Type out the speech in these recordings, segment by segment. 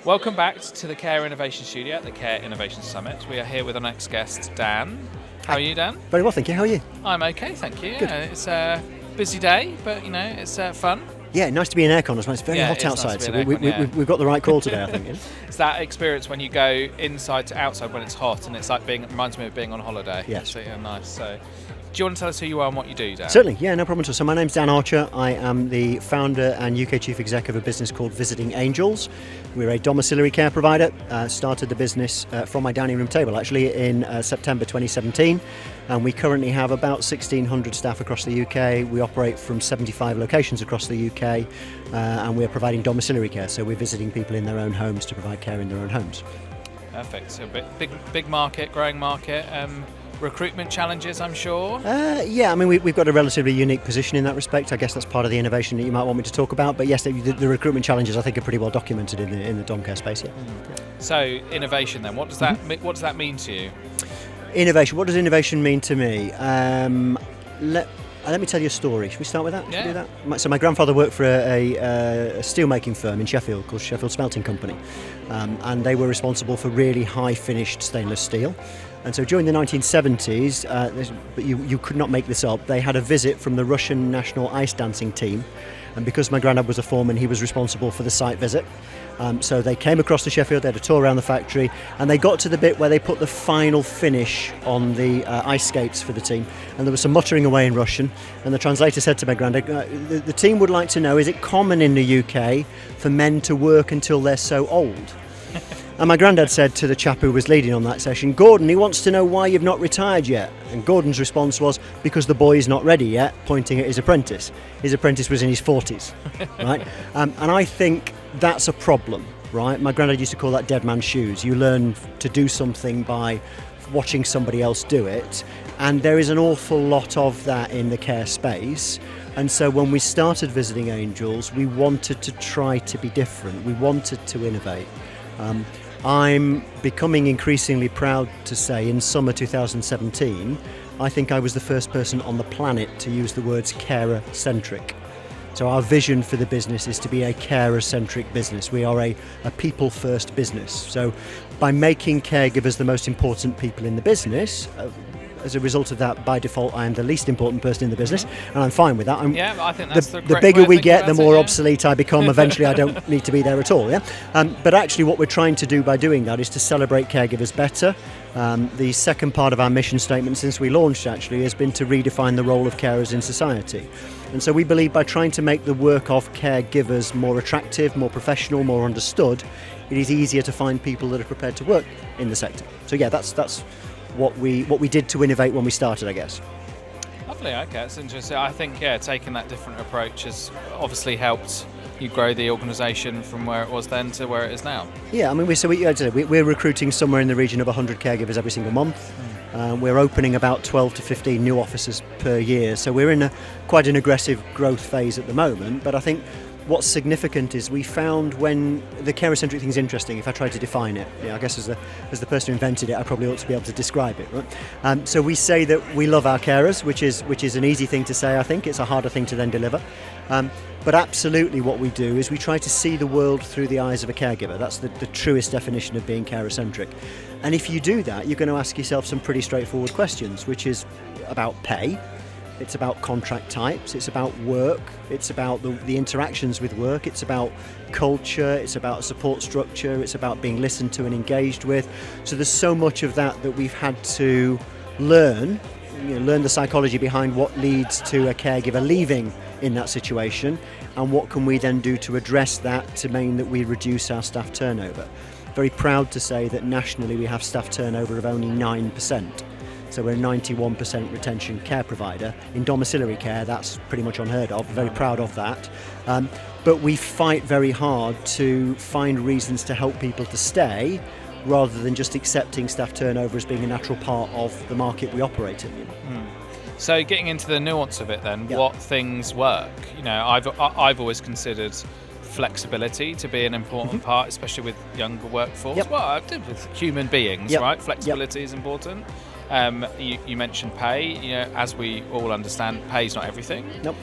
Welcome back to the Care Innovation Studio at the Care Innovation Summit. We are here with our next guest, Dan. How are you, Dan? Very well, thank you. How are you? I'm okay, thank you. Good. It's a busy day, but it's fun. Yeah, nice to be in aircon as well. It's very hot outside, so we've got the right call today, I think. Yeah? It's that experience when you go inside to outside when it's hot, and it's like reminds me of being on holiday. Yes. So, nice. So, do you want to tell us who you are and what you do, Dan? Certainly, yeah, no problem at all. So my name's Dan Archer. I am the founder and UK Chief Exec of a business called Visiting Angels. We're a domiciliary care provider. Started the business from my dining room table, actually, in September 2017. And we currently have about 1,600 staff across the UK. We operate from 75 locations across the UK, and we're providing domiciliary care. So we're visiting people in their own homes to provide care in their own homes. Perfect. So big market, growing market. Recruitment challenges, I'm sure. Yeah, I mean, we've got a relatively unique position in that respect. I guess that's part of the innovation that you might want me to talk about. But yes, the recruitment challenges I think are pretty well documented in the dom care space. Yeah. So innovation then, what does that mean to you? Innovation. What does innovation mean to me? Let me tell you a story. Should we start with that? Should we do that? So my grandfather worked for a steel-making firm in Sheffield called Sheffield Smelting Company, and they were responsible for really high-finished stainless steel. And so during the 1970s, but you could not make this up, they had a visit from the Russian national ice dancing team. And because my granddad was a foreman, he was responsible for the site visit. So they came across to Sheffield, they had a tour around the factory, and they got to the bit where they put the final finish on the ice skates for the team. And there was some muttering away in Russian, and the translator said to my granddad, the team would like to know, is it common in the UK for men to work until they're so old? And my granddad said to the chap who was leading on that session, Gordon, he wants to know why you've not retired yet. And Gordon's response was, because the boy is not ready yet, pointing at his apprentice. His apprentice was in his 40s, right? And I think that's a problem, right? My granddad used to call that dead man's shoes. You learn to do something by watching somebody else do it. And there is an awful lot of that in the care space. And so when we started Visiting Angels, we wanted to try to be different. We wanted to innovate. I'm becoming increasingly proud to say in summer 2017, I think I was the first person on the planet to use the words Carer-Centric. So our vision for the business is to be a carer-centric business. We are a people-first business. So by making caregivers the most important people in the business, as a result of that, by default, I am the least important person in the business, and I'm fine with that. I think that's the bigger we get, the more obsolete I become. Eventually, I don't need to be there at all. Yeah, but actually, what we're trying to do by doing that is to celebrate caregivers better. The second part of our mission statement, since we launched, actually, has been to redefine the role of carers in society. And so we believe by trying to make the work of caregivers more attractive, more professional, more understood, it is easier to find people that are prepared to work in the sector. So yeah, that's what we did to innovate when we started, I guess. Lovely, okay, that's interesting. I think, taking that different approach has obviously helped you grow the organisation from where it was then to where it is now. Yeah, I mean, we're recruiting somewhere in the region of 100 caregivers every single month. We're opening about 12 to 15 new offices per year, so we're in quite an aggressive growth phase at the moment, but I think what's significant is we found when the carer-centric thing is interesting, if I try to define it, I guess as the person who invented it, I probably ought to be able to describe it, right? So we say that we love our carers, which is an easy thing to say, I think. It's a harder thing to then deliver. But absolutely what we do is we try to see the world through the eyes of a caregiver. That's the truest definition of being carer-centric. And if you do that, you're going to ask yourself some pretty straightforward questions, which is about pay. It's about contract types, it's about work, it's about the interactions with work, it's about culture, it's about support structure, it's about being listened to and engaged with. So there's so much of that we've had to learn the psychology behind what leads to a caregiver leaving in that situation, and what can we then do to address that to mean that we reduce our staff turnover. Very proud to say that nationally we have staff turnover of only 9%. So we're a 91% retention care provider. In domiciliary care, that's pretty much unheard of. Very proud of that. But we fight very hard to find reasons to help people to stay, rather than just accepting staff turnover as being a natural part of the market we operate in. So getting into the nuance of it then, what things work? I've always considered flexibility to be an important part, especially with younger workforce. Well, I did with human beings, right? Flexibility is important. You mentioned pay. As we all understand, pay is not everything. Nope.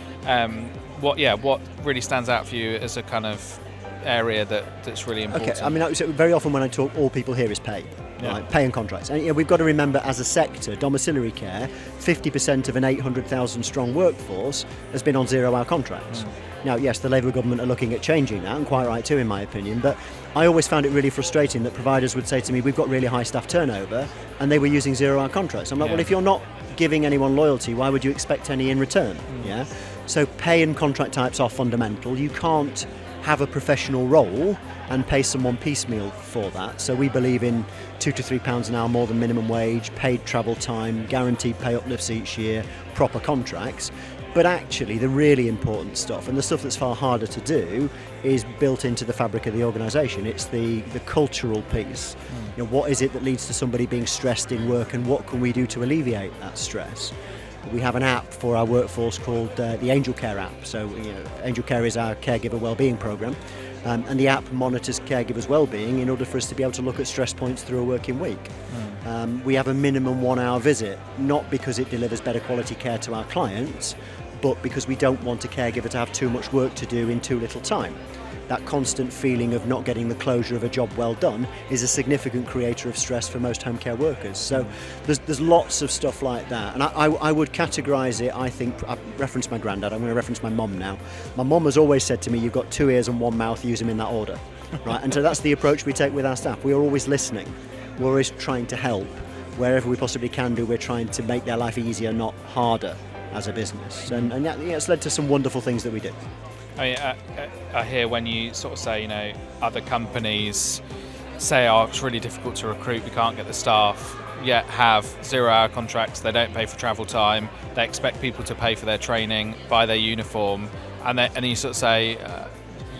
What really stands out for you as a kind of area that's really important? Okay, I mean, so very often when I talk, all people hear is pay. Yeah. Right, pay and contracts. And we've got to remember, as a sector, domiciliary care, 50% of an 800,000 strong workforce has been on 0-hour contracts. Now, yes, the Labour government are looking at changing that, and quite right too, in my opinion, but I always found it really frustrating that providers would say to me, we've got really high staff turnover, and they were using 0-hour contracts. I'm like, well, if you're not giving anyone loyalty, why would you expect any in return? Yeah. So pay and contract types are fundamental. You can't have a professional role and pay someone piecemeal for that. So we believe in £2 to £3 an hour more than minimum wage, paid travel time, guaranteed pay uplifts each year, proper contracts. But actually the really important stuff, and the stuff that's far harder to do, is built into the fabric of the organisation. It's the cultural piece. You know, what is it that leads to somebody being stressed in work, and what can we do to alleviate that stress? We have an app for our workforce called the Angel Care app. So Angel Care is our caregiver wellbeing programme, and the app monitors caregivers' wellbeing in order for us to be able to look at stress points through a working week. We have a minimum 1-hour visit, not because it delivers better quality care to our clients, but because we don't want a caregiver to have too much work to do in too little time. That constant feeling of not getting the closure of a job well done is a significant creator of stress for most home care workers. So there's lots of stuff like that. And I would categorise it, I think, I referenced my granddad, I'm going to reference my mum now. My mum has always said to me, you've got 2 ears and 1 mouth, use them in that order. Right? And so that's the approach we take with our staff. We are always listening. We're always trying to help. Wherever we possibly can do, we're trying to make their life easier, not harder, as a business. And it's led to some wonderful things that we do. I hear when you sort of say, other companies say, it's really difficult to recruit, we can't get the staff, yet have 0-hour contracts, they don't pay for travel time, they expect people to pay for their training, buy their uniform, and you sort of say,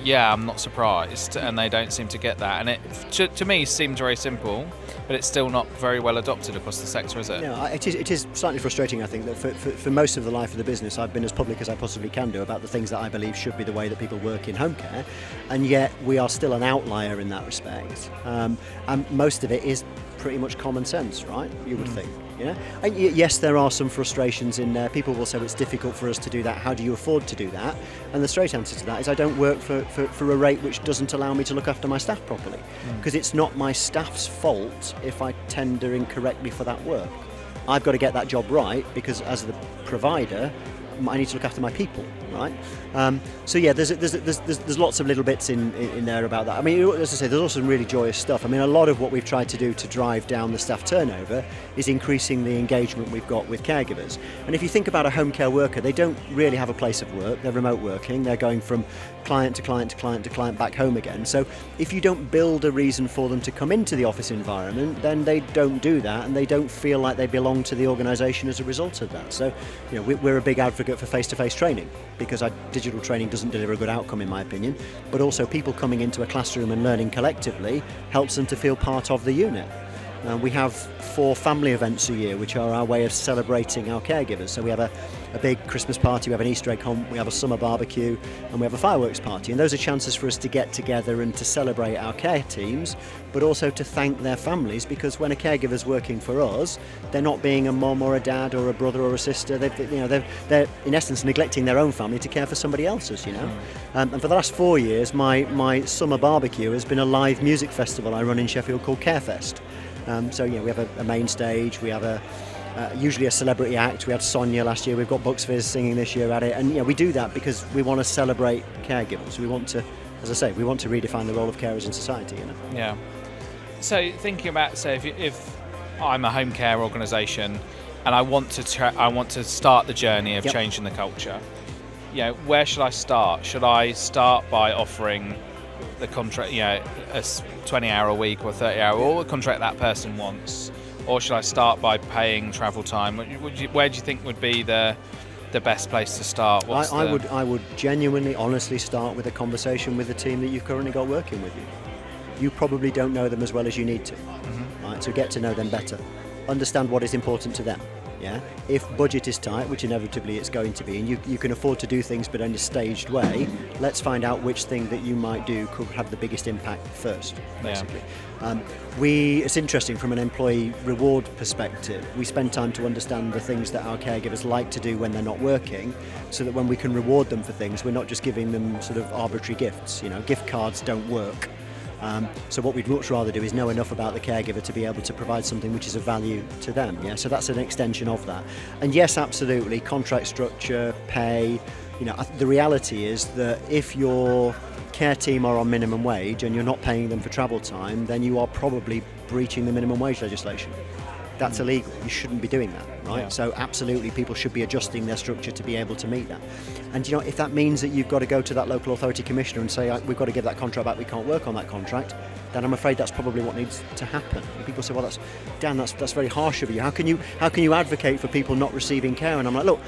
I'm not surprised, and they don't seem to get that. And it, to me, seems very simple, but it's still not very well adopted across the sector, is it? No, it is slightly frustrating, I think, that for most of the life of the business, I've been as public as I possibly can do about the things that I believe should be the way that people work in home care, and yet we are still an outlier in that respect. And most of it is pretty much common sense, right? You would think. And yes, there are some frustrations in there. People will say, it's difficult for us to do that. How do you afford to do that? And the straight answer to that is I don't work for a rate which doesn't allow me to look after my staff properly. Because it's not my staff's fault if I tender incorrectly for that work. I've got to get that job right, because as the provider, I need to look after my people, right? There's lots of little bits in there about that. I mean, as I say, there's also some really joyous stuff. I mean, a lot of what we've tried to do to drive down the staff turnover is increasing the engagement we've got with caregivers. And if you think about a home care worker, they don't really have a place of work. They're remote working. They're going from client to client to client to client back home again. So if you don't build a reason for them to come into the office environment, then they don't do that, and they don't feel like they belong to the organisation as a result of that. So, we're a big advocate for face-to-face training, because our digital training doesn't deliver a good outcome, in my opinion, but also people coming into a classroom and learning collectively helps them to feel part of the unit. We have 4 family events a year, which are our way of celebrating our caregivers. So we have a big Christmas party, we have an Easter egg hunt, we have a summer barbecue, and we have a fireworks party. And those are chances for us to get together and to celebrate our care teams, but also to thank their families, because when a caregiver's working for us, they're not being a mum or a dad or a brother or a sister. They're in essence neglecting their own family to care for somebody else's. And for the last 4 years, my summer barbecue has been a live music festival I run in Sheffield called Carefest. We have a main stage, we have usually a celebrity act. We had Sonia last year, we've got Bucks Fizz singing this year at it, and we do that because we want to celebrate caregivers. We want to, as I say, we want to redefine the role of carers in society. Yeah. So thinking about, if I'm a home care organisation and I want to start the journey of changing the culture, where should I start? Should I start by offering the contract, a 20-hour a week or 30-hour, or a contract that person wants, or should I start by paying travel time? Where do you think would be the best place to start? I would genuinely, honestly start with a conversation with the team that you've currently got working with you. You probably don't know them as well as you need to, right? So get to know them better, understand what is important to them. Yeah, if budget is tight, which inevitably it's going to be, and you can afford to do things but in a staged way, let's find out which thing that you might do could have the biggest impact first, basically. It's interesting from an employee reward perspective. We spend time to understand the things that our caregivers like to do when they're not working, so that when we can reward them for things, we're not just giving them sort of arbitrary gifts. Gift cards don't work. So what we'd much rather do is know enough about the caregiver to be able to provide something which is of value to them. Yeah, so that's an extension of that. And yes, absolutely, contract structure, pay. The reality is that if your care team are on minimum wage and you're not paying them for travel time, then you are probably breaching the minimum wage legislation. That's illegal. You shouldn't be doing that, right? Yeah. So absolutely, people should be adjusting their structure to be able to meet that. And if that means that you've got to go to that local authority commissioner and say, we've got to give that contract back, we can't work on that contract, then I'm afraid that's probably what needs to happen. And people say, well, that's very harsh of you. How can you advocate for people not receiving care? And I'm like, look,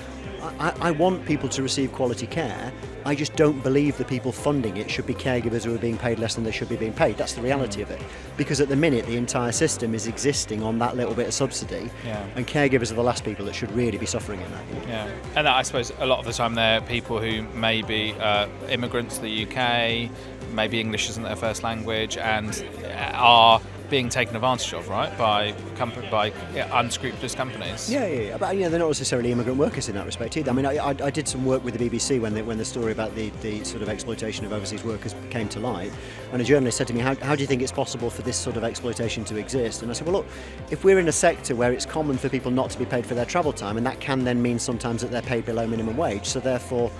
I want people to receive quality care. I just don't believe the people funding it should be caregivers who are being paid less than they should be being paid. That's the reality of it. Because at the minute, the entire system is existing on that little bit of subsidy, and caregivers are the last people that should really be suffering in that. Yeah, and I suppose a lot of the time they're people who may be immigrants to the UK, maybe English isn't their first language, and are being taken advantage of, right, by unscrupulous companies. Yeah. But they're not necessarily immigrant workers in that respect either. I mean, I did some work with the BBC when the story about the sort of exploitation of overseas workers came to light, and a journalist said to me, how do you think it's possible for this sort of exploitation to exist? And I said, well, look, if we're in a sector where it's common for people not to be paid for their travel time, and that can then mean sometimes that they're paid below minimum wage, so therefore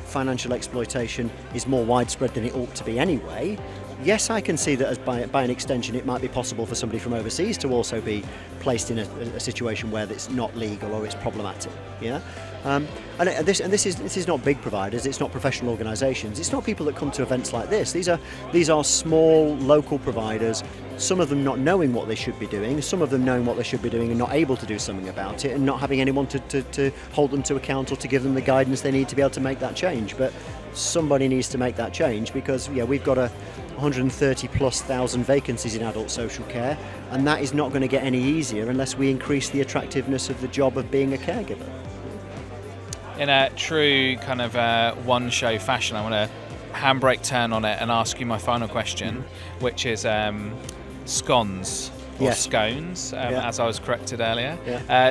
financial exploitation is more widespread than it ought to be anyway. Yes, I can see that as by an extension it might be possible for somebody from overseas to also be placed in a situation where it's not legal or it's problematic. Yeah, and this is not big providers. It's not professional organisations. It's not people that come to events like this. These are small local providers. Some of them not knowing what they should be doing. Some of them knowing what they should be doing and not able to do something about it, and not having anyone to hold them to account or to give them the guidance they need to be able to make that change. But somebody needs to make that change, because we've got 130,000+ vacancies in adult social care, and that is not going to get any easier unless we increase the attractiveness of the job of being a caregiver. In a true kind of one-show fashion, I want to handbrake turn on it and ask you my final question, which is scones. Or scones, as I was corrected earlier.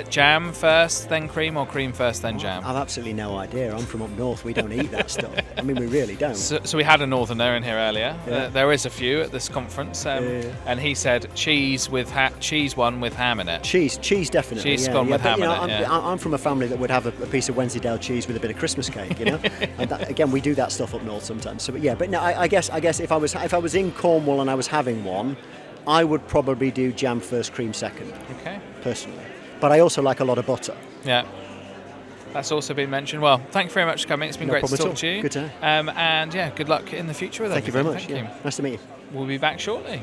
Jam first, then cream, or cream first, then jam? I've absolutely no idea. I'm from up north. We don't eat that stuff. I mean, we really don't. So we had a northerner in here earlier. There is a few at this conference, and he said cheese one with ham in it. Cheese definitely. Cheese scone with ham in it. I'm from a family that would have a piece of Wensleydale cheese with a bit of Christmas cake. And again, we do that stuff up north sometimes. So, but no, I guess if I was in Cornwall and I was having one, I would probably do jam first, cream second. Okay. Personally. But I also like a lot of butter. Yeah. That's also been mentioned. Well, thank you very much for coming. It's been great to talk to you. Good to and good luck in the future with everything. Thank you very much. Thank you. Nice to meet you. We'll be back shortly.